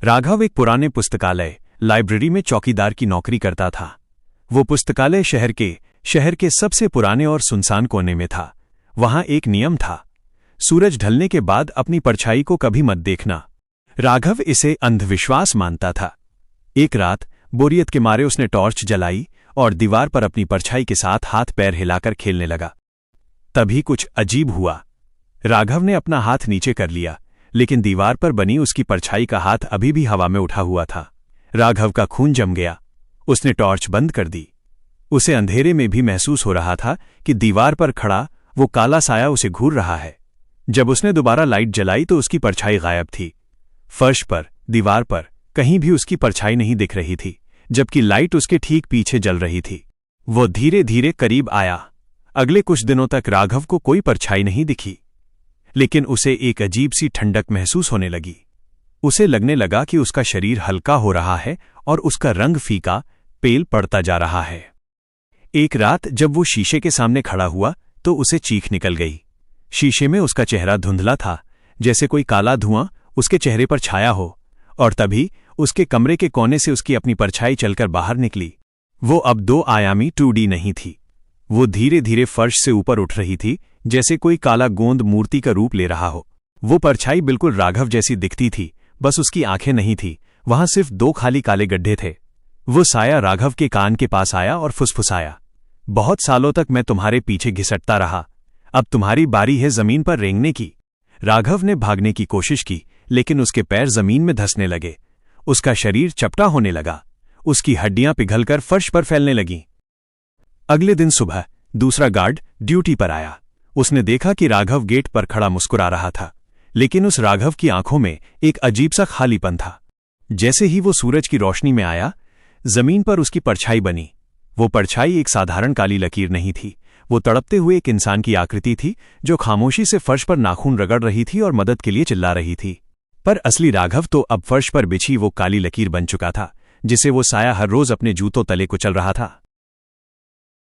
राघव एक पुराने पुस्तकालय लाइब्रेरी में चौकीदार की नौकरी करता था। वो पुस्तकालय शहर के सबसे पुराने और सुनसान कोने में था। वहां एक नियम था, सूरज ढलने के बाद अपनी परछाई को कभी मत देखना। राघव इसे अंधविश्वास मानता था। एक रात बोरियत के मारे उसने टॉर्च जलाई और दीवार पर अपनी परछाई के साथ हाथ पैर हिलाकर खेलने लगा। तभी कुछ अजीब हुआ। राघव ने अपना हाथ नीचे कर लिया, लेकिन दीवार पर बनी उसकी परछाई का हाथ अभी भी हवा में उठा हुआ था। राघव का खून जम गया। उसने टॉर्च बंद कर दी। उसे अंधेरे में भी महसूस हो रहा था कि दीवार पर खड़ा वो काला साया उसे घूर रहा है। जब उसने दोबारा लाइट जलाई तो उसकी परछाई गायब थी। फर्श पर, दीवार पर कहीं भी उसकी परछाई नहीं दिख रही थी, जबकि लाइट उसके ठीक पीछे जल रही थी। वो धीरे धीरे करीब आया। अगले कुछ दिनों तक राघव को कोई परछाई नहीं दिखी, लेकिन उसे एक अजीब सी ठंडक महसूस होने लगी। उसे लगने लगा कि उसका शरीर हल्का हो रहा है और उसका रंग फीका पेल पड़ता जा रहा है। एक रात जब वो शीशे के सामने खड़ा हुआ तो उसे चीख निकल गई। शीशे में उसका चेहरा धुंधला था, जैसे कोई काला धुआं उसके चेहरे पर छाया हो, और तभी उसके कमरे के कोने से उसकी अपनी परछाई चलकर बाहर निकली। वो अब 2 आयामी 2D नहीं थी। वो धीरे धीरे फर्श से ऊपर उठ रही थी, जैसे कोई काला गोंद मूर्ति का रूप ले रहा हो। वो परछाई बिल्कुल राघव जैसी दिखती थी, बस उसकी आंखें नहीं थी। वहां सिर्फ 2 खाली काले गड्ढे थे। वो साया राघव के कान के पास आया और फुसफुसाया, बहुत सालों तक मैं तुम्हारे पीछे घिसटता रहा, अब तुम्हारी बारी है जमीन पर रेंगने की। राघव ने भागने की कोशिश की, लेकिन उसके पैर जमीन में धंसने लगे। उसका शरीर चपटा होने लगा। उसकी हड्डियां पिघलकर फर्श पर फैलने लगीं। अगले दिन सुबह दूसरा गार्ड ड्यूटी पर आया। उसने देखा कि राघव गेट पर खड़ा मुस्कुरा रहा था, लेकिन उस राघव की आंखों में एक अजीब सा खालीपन था। जैसे ही वो सूरज की रोशनी में आया, जमीन पर उसकी परछाई बनी। वो परछाई एक साधारण काली लकीर नहीं थी। वो तड़पते हुए एक इंसान की आकृति थी, जो खामोशी से फर्श पर नाखून रगड़ रही थी और मदद के लिए चिल्ला रही थी। पर असली राघव तो अब फर्श पर बिछी वो काली लकीर बन चुका था, जिसे वो साया हर रोज अपने जूतों तले कुचल रहा था।